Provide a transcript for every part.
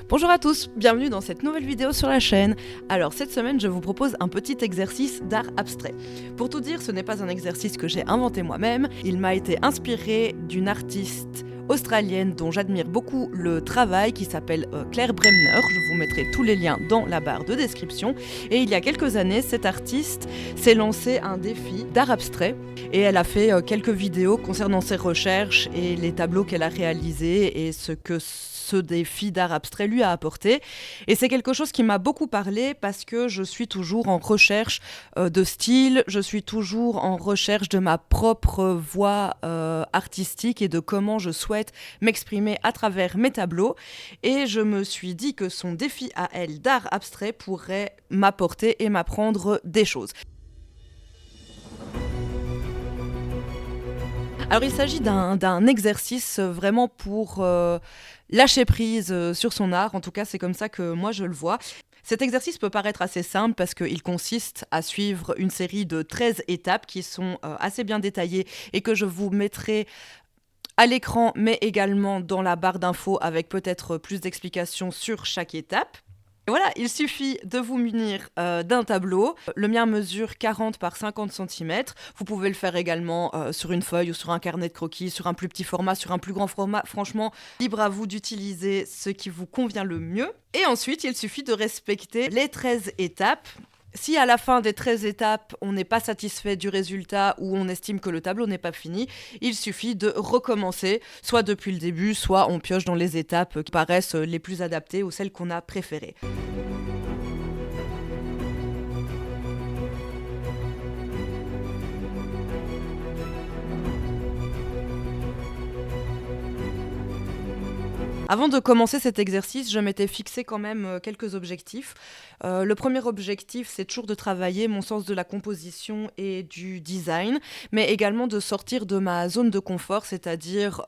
Bonjour à tous, bienvenue dans cette nouvelle vidéo sur la chaîne. Alors cette semaine je vous propose un petit exercice d'art abstrait. Pour tout dire, ce n'est pas un exercice que j'ai inventé moi-même, il m'a été inspiré d'une artiste australienne dont j'admire beaucoup le travail qui s'appelle Claire Bremner. Je vous mettrai tous les liens dans la barre de description. Et il y a quelques années, cette artiste s'est lancée un défi d'art abstrait et elle a fait quelques vidéos concernant ses recherches et les tableaux qu'elle a réalisés et ce que ce défi d'art abstrait lui a apporté. Et c'est quelque chose qui m'a beaucoup parlé parce que je suis toujours en recherche de style, je suis toujours en recherche de ma propre voix artistique et de comment je souhaite m'exprimer à travers mes tableaux. Et je me suis dit que son défi à elle d'art abstrait pourrait m'apporter et m'apprendre des choses. Alors il s'agit d'un exercice vraiment pour lâcher prise sur son art, en tout cas c'est comme ça que moi je le vois. Cet exercice peut paraître assez simple parce qu'il consiste à suivre une série de 13 étapes qui sont assez bien détaillées et que je vous mettrai à l'écran mais également dans la barre d'infos avec peut-être plus d'explications sur chaque étape. Et voilà, il suffit de vous munir d'un tableau. Le mien mesure 40 par 50 cm. Vous pouvez le faire également sur une feuille ou sur un carnet de croquis, sur un plus petit format, sur un plus grand format. Franchement, libre à vous d'utiliser ce qui vous convient le mieux. Et ensuite, il suffit de respecter les 13 étapes. Si à la fin des 13 étapes, on n'est pas satisfait du résultat ou on estime que le tableau n'est pas fini, il suffit de recommencer, soit depuis le début, soit on pioche dans les étapes qui paraissent les plus adaptées ou celles qu'on a préférées. Avant de commencer cet exercice, je m'étais fixé quand même quelques objectifs. Le premier objectif, c'est toujours de travailler mon sens de la composition et du design, mais également de sortir de ma zone de confort, c'est-à-dire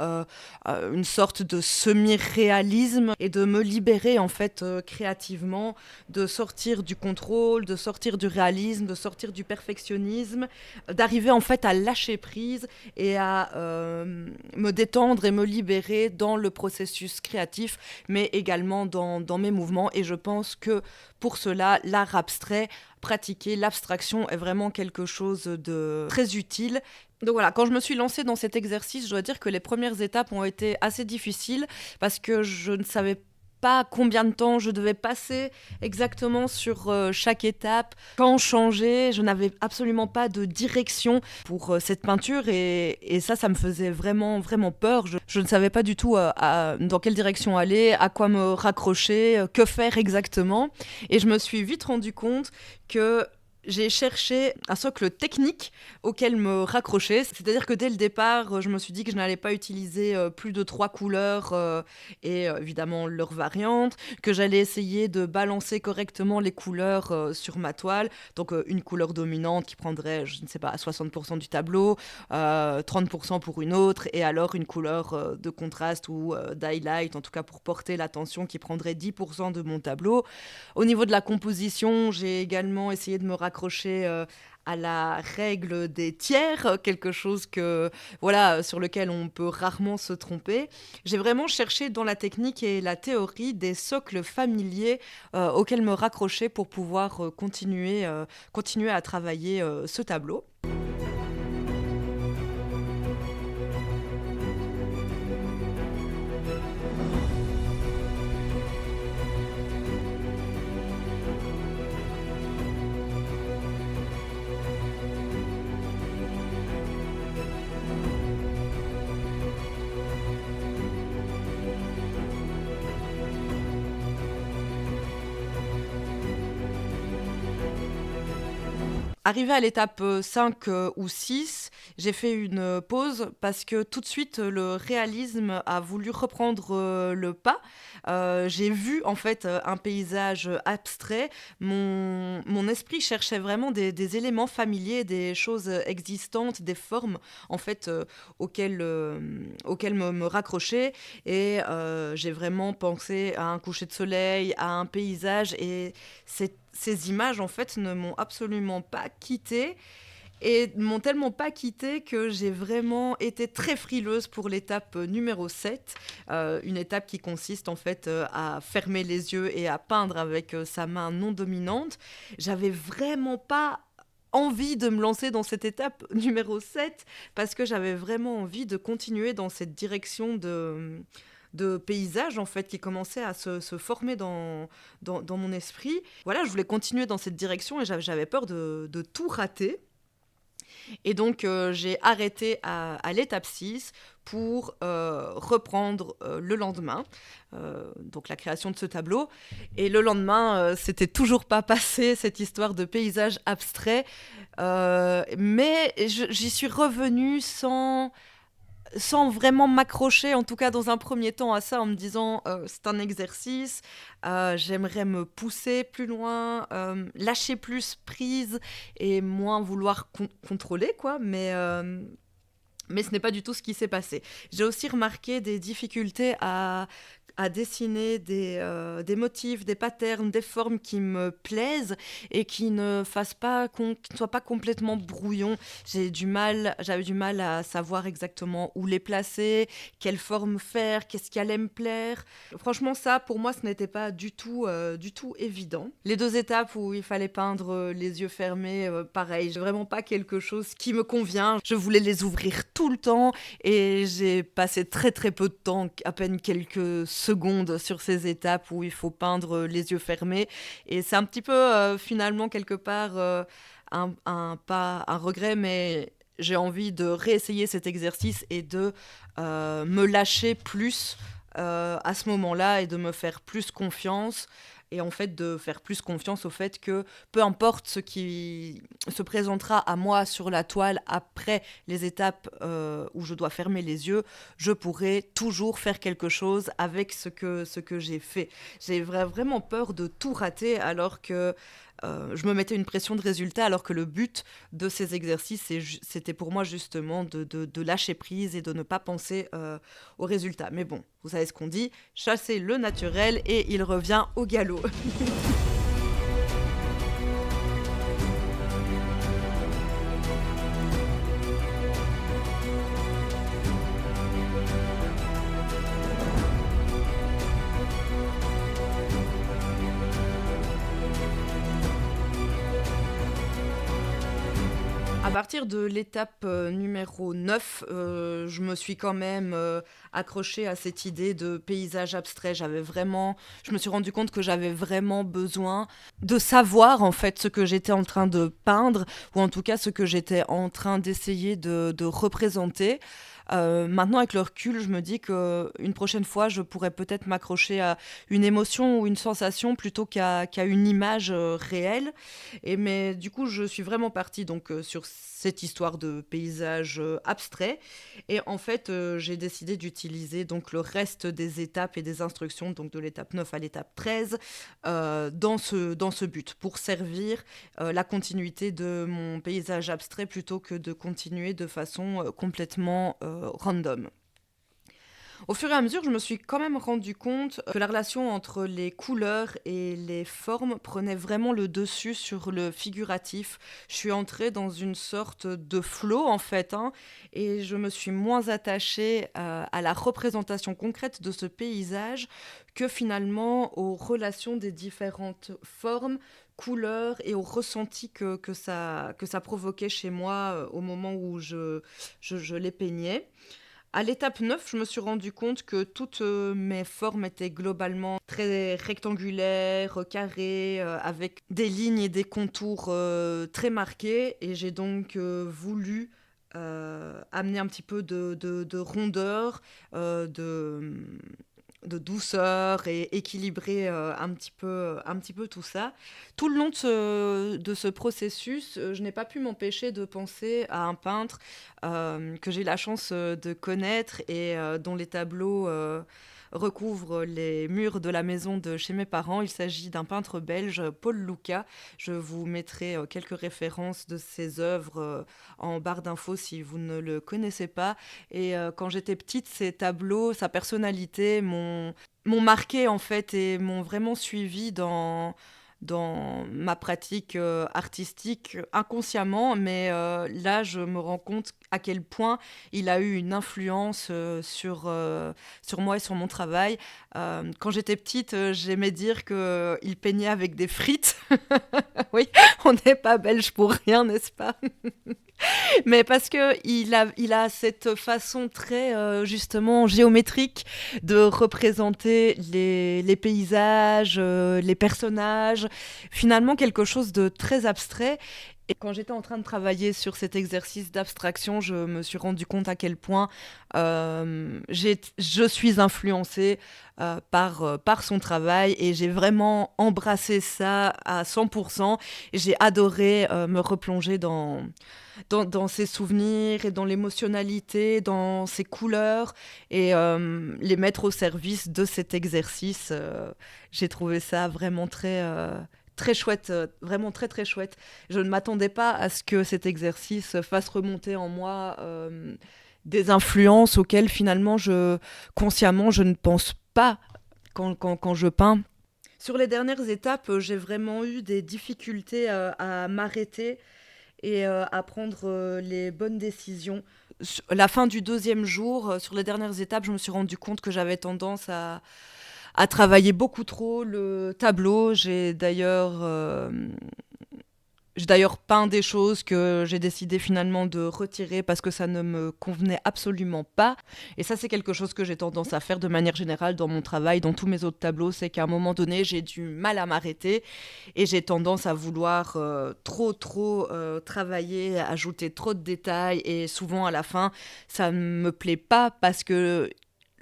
une sorte de semi-réalisme et de me libérer en fait créativement, de sortir du contrôle, de sortir du réalisme, de sortir du perfectionnisme, d'arriver en fait à lâcher prise et à me détendre et me libérer dans le processus créatif, mais également dans mes mouvements. Et je pense que pour cela, l'art abstrait, pratiquer l'abstraction est vraiment quelque chose de très utile. Donc voilà, quand je me suis lancée dans cet exercice, je dois dire que les premières étapes ont été assez difficiles parce que je ne savais pas combien de temps je devais passer exactement sur chaque étape, quand changer, je n'avais absolument pas de direction pour cette peinture et ça me faisait vraiment peur. Je ne savais pas du tout dans quelle direction aller, à quoi me raccrocher, que faire exactement et je me suis vite rendu compte que j'ai cherché un socle technique auquel me raccrocher. C'est-à-dire que dès le départ, je me suis dit que je n'allais pas utiliser plus de 3 couleurs et évidemment leurs variantes, que j'allais essayer de balancer correctement les couleurs sur ma toile. Donc une couleur dominante qui prendrait, je ne sais pas, 60% du tableau, 30% pour une autre, et alors une couleur de contraste ou d'highlight, en tout cas pour porter l'attention, qui prendrait 10% de mon tableau. Au niveau de la composition, j'ai également essayé de me raccrocher à la règle des tiers, quelque chose sur lequel on peut rarement se tromper. J'ai vraiment cherché dans la technique et la théorie des socles familiers auxquels me raccrocher pour pouvoir continuer à travailler ce tableau. Arrivé à l'étape 5 ou 6, j'ai fait une pause parce que tout de suite le réalisme a voulu reprendre le pas. J'ai vu en fait un paysage abstrait. Mon esprit cherchait vraiment des éléments familiers, des choses existantes, des formes en fait auxquelles me raccrocher. Et j'ai vraiment pensé à un coucher de soleil, à un paysage. Et ces images en fait ne m'ont absolument pas quittée. et m'ont tellement pas quittée que j'ai vraiment été très frileuse pour l'étape numéro 7, une étape qui consiste en fait à fermer les yeux et à peindre avec sa main non dominante. J'avais vraiment pas envie de me lancer dans cette étape numéro 7 parce que j'avais vraiment envie de continuer dans cette direction de paysage en fait qui commençait à se former dans mon esprit. Voilà, je voulais continuer dans cette direction et j'avais peur de tout rater. Et donc, j'ai arrêté à l'étape 6 pour reprendre le lendemain, donc la création de ce tableau. Et le lendemain, c'était toujours pas passé, cette histoire de paysage abstrait. Mais j'y suis revenue sans vraiment m'accrocher, en tout cas dans un premier temps, à ça, en me disant c'est un exercice, j'aimerais me pousser plus loin, lâcher plus prise et moins vouloir contrôler, quoi. Mais ce n'est pas du tout ce qui s'est passé. J'ai aussi remarqué des difficultés à dessiner des motifs, des patterns, des formes qui me plaisent et qui ne soient pas complètement brouillons. J'avais du mal à savoir exactement où les placer, quelle forme faire, qu'est-ce qui allait me plaire. Franchement, ça, pour moi, ce n'était pas du tout évident. Les 2 étapes où il fallait peindre les yeux fermés, pareil, j'ai vraiment pas quelque chose qui me convient. Je voulais les ouvrir tout le temps et j'ai passé très très peu de temps, à peine quelques secondes sur ces étapes où il faut peindre les yeux fermés. Et c'est un petit peu finalement quelque part pas un regret, mais j'ai envie de réessayer cet exercice et de me lâcher plus à ce moment-là et de me faire plus confiance. Et en fait, de faire plus confiance au fait que peu importe ce qui se présentera à moi sur la toile après les étapes où je dois fermer les yeux, je pourrai toujours faire quelque chose avec ce que j'ai fait. J'ai vraiment peur de tout rater alors que je me mettais une pression de résultat alors que le but de ces exercices, c'était pour moi justement de lâcher prise et de ne pas penser au résultat. Mais bon, vous savez ce qu'on dit, chasser le naturel et il revient au galop. À partir de l'étape numéro 9, je me suis quand même accrochée à cette idée de paysage abstrait. Je me suis rendu compte que j'avais vraiment besoin de savoir en fait ce que j'étais en train de peindre, ou en tout cas ce que j'étais en train d'essayer de représenter. Maintenant, avec le recul, je me dis qu'une prochaine fois, je pourrais peut-être m'accrocher à une émotion ou une sensation plutôt qu'à une image réelle. Mais du coup, je suis vraiment partie donc, sur cette histoire de paysage abstrait. Et en fait, j'ai décidé d'utiliser donc, le reste des étapes et des instructions, donc de l'étape 9 à l'étape 13, dans ce but, pour servir la continuité de mon paysage abstrait plutôt que de continuer de façon complètement random. Au fur et à mesure, je me suis quand même rendu compte que la relation entre les couleurs et les formes prenait vraiment le dessus sur le figuratif. Je suis entrée dans une sorte de flow en fait, hein, et je me suis moins attachée à la représentation concrète de ce paysage que finalement aux relations des différentes formes, couleurs et au ressenti que ça provoquait chez moi au moment où je les peignais. À l'étape 9, je me suis rendu compte que toutes mes formes étaient globalement très rectangulaires, carrées, avec des lignes et des contours très marqués. Et j'ai donc voulu amener un petit peu de rondeur, de douceur et équilibrer un petit peu tout ça. Tout le long de ce processus, je n'ai pas pu m'empêcher de penser à un peintre que j'ai la chance de connaître et dont les tableaux recouvrent les murs de la maison de chez mes parents. Il s'agit d'un peintre belge, Paul Luca. Je vous mettrai quelques références de ses œuvres en barre d'infos si vous ne le connaissez pas. Et quand j'étais petite, ses tableaux, sa personnalité m'ont marqué en fait et m'ont vraiment suivi dans ma pratique artistique inconsciemment, mais là, je me rends compte à quel point il a eu une influence sur moi et sur mon travail. Quand j'étais petite, j'aimais dire qu'il peignait avec des frites. Oui, on n'est pas belge pour rien, n'est-ce pas? Mais parce que il a cette façon très justement géométrique de représenter les paysages, les personnages, finalement quelque chose de très abstrait. Et quand j'étais en train de travailler sur cet exercice d'abstraction, je me suis rendu compte à quel point je suis influencée par son travail et j'ai vraiment embrassé ça à 100%. Et j'ai adoré me replonger dans ses souvenirs et dans l'émotionnalité, dans ses couleurs et les mettre au service de cet exercice. J'ai trouvé ça vraiment très chouette, vraiment très très chouette. Je ne m'attendais pas à ce que cet exercice fasse remonter en moi des influences auxquelles finalement consciemment je ne pense pas quand je peins. Sur les dernières étapes, j'ai vraiment eu des difficultés à m'arrêter et à prendre les bonnes décisions. La fin du deuxième jour, sur les dernières étapes, je me suis rendu compte que j'avais tendance à travailler beaucoup trop le tableau. J'ai d'ailleurs peint des choses que j'ai décidé finalement de retirer parce que ça ne me convenait absolument pas. Et ça, c'est quelque chose que j'ai tendance à faire de manière générale dans mon travail, dans tous mes autres tableaux. C'est qu'à un moment donné, j'ai du mal à m'arrêter et j'ai tendance à vouloir trop travailler, ajouter trop de détails. Et souvent, à la fin, ça ne me plaît pas parce que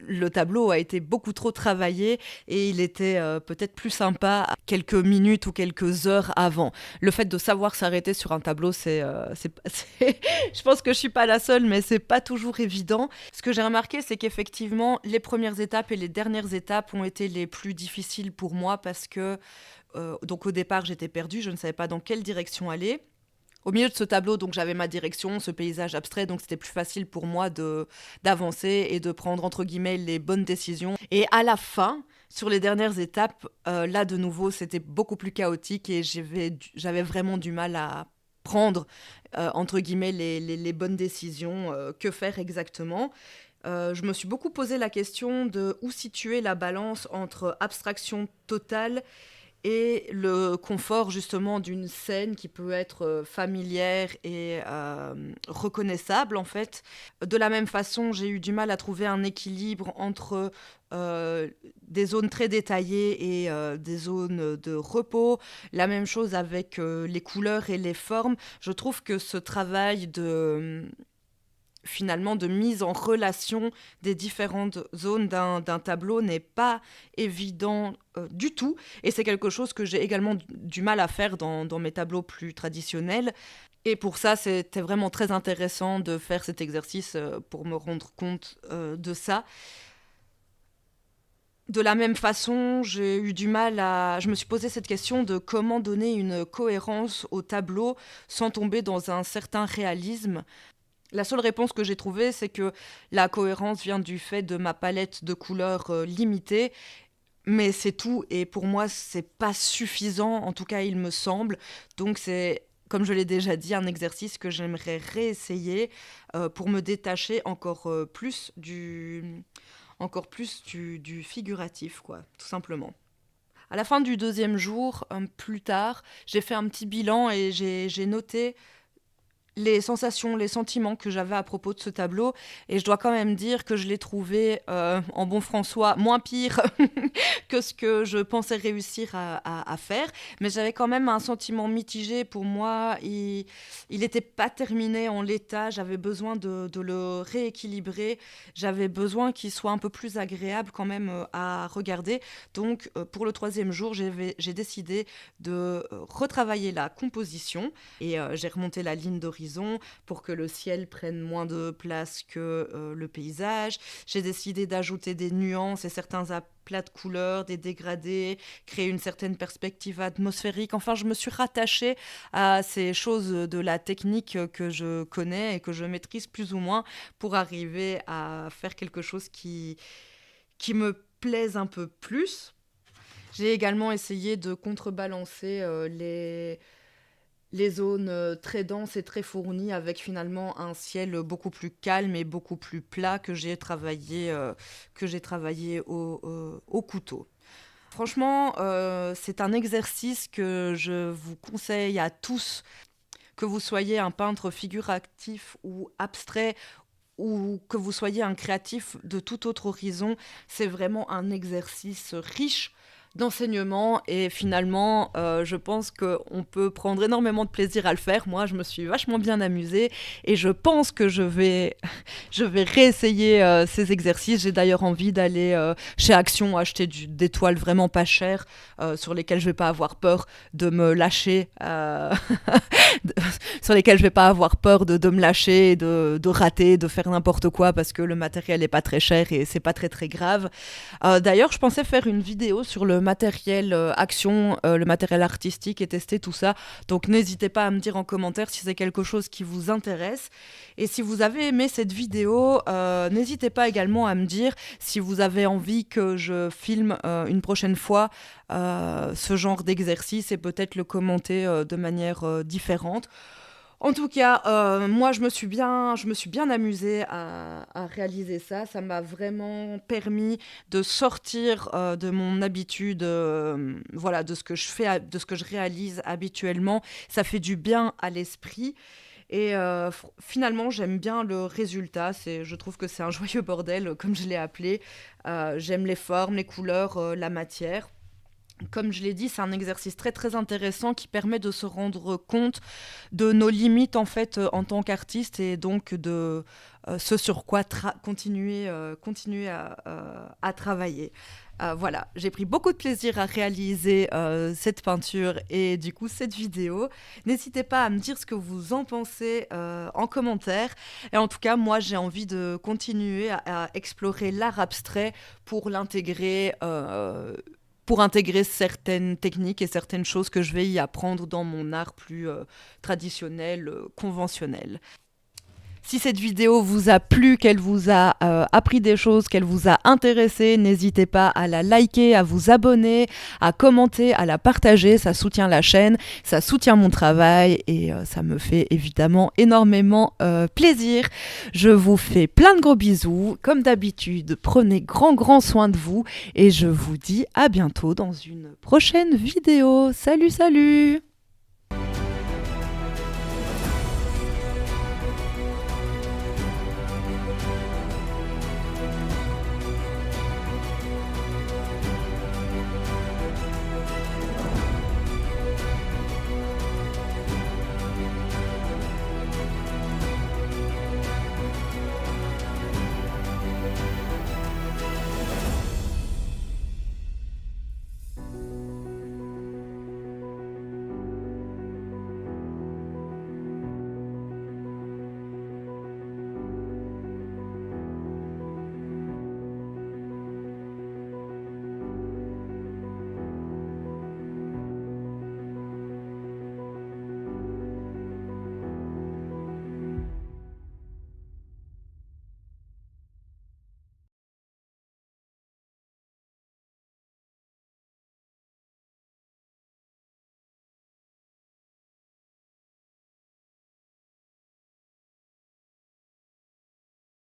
le tableau a été beaucoup trop travaillé et il était peut-être plus sympa quelques minutes ou quelques heures avant. Le fait de savoir s'arrêter sur un tableau, je pense que je suis pas la seule, mais c'est pas toujours évident. Ce que j'ai remarqué, c'est qu'effectivement, les premières étapes et les dernières étapes ont été les plus difficiles pour moi parce que, donc au départ, j'étais perdue, je ne savais pas dans quelle direction aller. Au milieu de ce tableau, donc j'avais ma direction, ce paysage abstrait, donc c'était plus facile pour moi d'avancer et de prendre entre guillemets les bonnes décisions. Et à la fin, sur les dernières étapes, là de nouveau, c'était beaucoup plus chaotique et j'avais vraiment du mal à prendre entre guillemets les bonnes décisions. Que faire exactement? Je me suis beaucoup posé la question de où situer la balance entre abstraction totale et le confort justement d'une scène qui peut être familière et reconnaissable en fait. De la même façon, j'ai eu du mal à trouver un équilibre entre des zones très détaillées et des zones de repos. La même chose avec les couleurs et les formes. Je trouve que ce travail finalement de mise en relation des différentes zones d'un tableau n'est pas évident du tout. Et c'est quelque chose que j'ai également du mal à faire dans mes tableaux plus traditionnels. Et pour ça, c'était vraiment très intéressant de faire cet exercice pour me rendre compte de ça. De la même façon, j'ai eu du mal à... Je me suis posé cette question de comment donner une cohérence au tableau sans tomber dans un certain réalisme. La seule réponse que j'ai trouvée, c'est que la cohérence vient du fait de ma palette de couleurs limitée, mais c'est tout. Et pour moi, c'est pas suffisant, en tout cas, il me semble. Donc, c'est, comme je l'ai déjà dit, un exercice que j'aimerais réessayer pour me détacher encore plus du figuratif, quoi, tout simplement. À la fin du deuxième jour, plus tard, j'ai fait un petit bilan et j'ai noté les sensations, les sentiments que j'avais à propos de ce tableau. Et je dois quand même dire que je l'ai trouvé, en bon François, moins pire que ce que je pensais réussir à faire. Mais j'avais quand même un sentiment mitigé. Pour moi, il n'était pas terminé en l'état. J'avais besoin de le rééquilibrer. J'avais besoin qu'il soit un peu plus agréable quand même à regarder. Donc, pour le troisième jour, j'ai décidé de retravailler la composition et j'ai remonté la ligne d'horizon pour que le ciel prenne moins de place que le paysage. J'ai décidé d'ajouter des nuances et certains aplats de couleurs, des dégradés, créer une certaine perspective atmosphérique. Enfin, je me suis rattachée à ces choses de la technique que je connais et que je maîtrise plus ou moins pour arriver à faire quelque chose qui me plaise un peu plus. J'ai également essayé de contrebalancer les zones très denses et très fournies avec finalement un ciel beaucoup plus calme et beaucoup plus plat que j'ai travaillé au couteau. Franchement, c'est un exercice que je vous conseille à tous, que vous soyez un peintre figuratif ou abstrait, ou que vous soyez un créatif de tout autre horizon. C'est vraiment un exercice riche d'enseignement et finalement, je pense qu'on peut prendre énormément de plaisir à le faire. Moi, je me suis vachement bien amusée et je pense que je vais réessayer ces exercices. J'ai d'ailleurs envie d'aller chez Action acheter des toiles vraiment pas chères sur lesquelles je vais pas avoir peur de me lâcher, sur lesquelles je vais pas avoir peur de me lâcher, de rater, de faire n'importe quoi parce que le matériel est pas très cher et c'est pas très très grave. D'ailleurs, je pensais faire une vidéo sur le matériel Action, le matériel artistique et tester tout ça. Donc n'hésitez pas à me dire en commentaire si c'est quelque chose qui vous intéresse. Et si vous avez aimé cette vidéo, n'hésitez pas également à me dire si vous avez envie que je filme une prochaine fois ce genre d'exercice et peut-être le commenter de manière différente. En tout cas, moi, je me suis bien amusée à réaliser ça. Ça m'a vraiment permis de sortir de mon habitude, voilà, de ce que je fais, de ce que je réalise habituellement. Ça fait du bien à l'esprit. Et finalement, j'aime bien le résultat. Je trouve que c'est un joyeux bordel, comme je l'ai appelé. J'aime les formes, les couleurs, la matière. Comme je l'ai dit, c'est un exercice très très intéressant qui permet de se rendre compte de nos limites en fait en tant qu'artiste et donc de ce sur quoi continuer à travailler. Voilà, j'ai pris beaucoup de plaisir à réaliser cette peinture et du coup cette vidéo. N'hésitez pas à me dire ce que vous en pensez en commentaire. Et en tout cas, moi j'ai envie de continuer à explorer l'art abstrait pour l'intégrer. Pour intégrer certaines techniques et certaines choses que je vais y apprendre dans mon art plus traditionnel, conventionnel. Si cette vidéo vous a plu, qu'elle vous a appris des choses, qu'elle vous a intéressé, n'hésitez pas à la liker, à vous abonner, à commenter, à la partager. Ça soutient la chaîne, ça soutient mon travail et ça me fait évidemment énormément plaisir. Je vous fais plein de gros bisous. Comme d'habitude, prenez grand soin de vous et je vous dis à bientôt dans une prochaine vidéo. Salut, salut!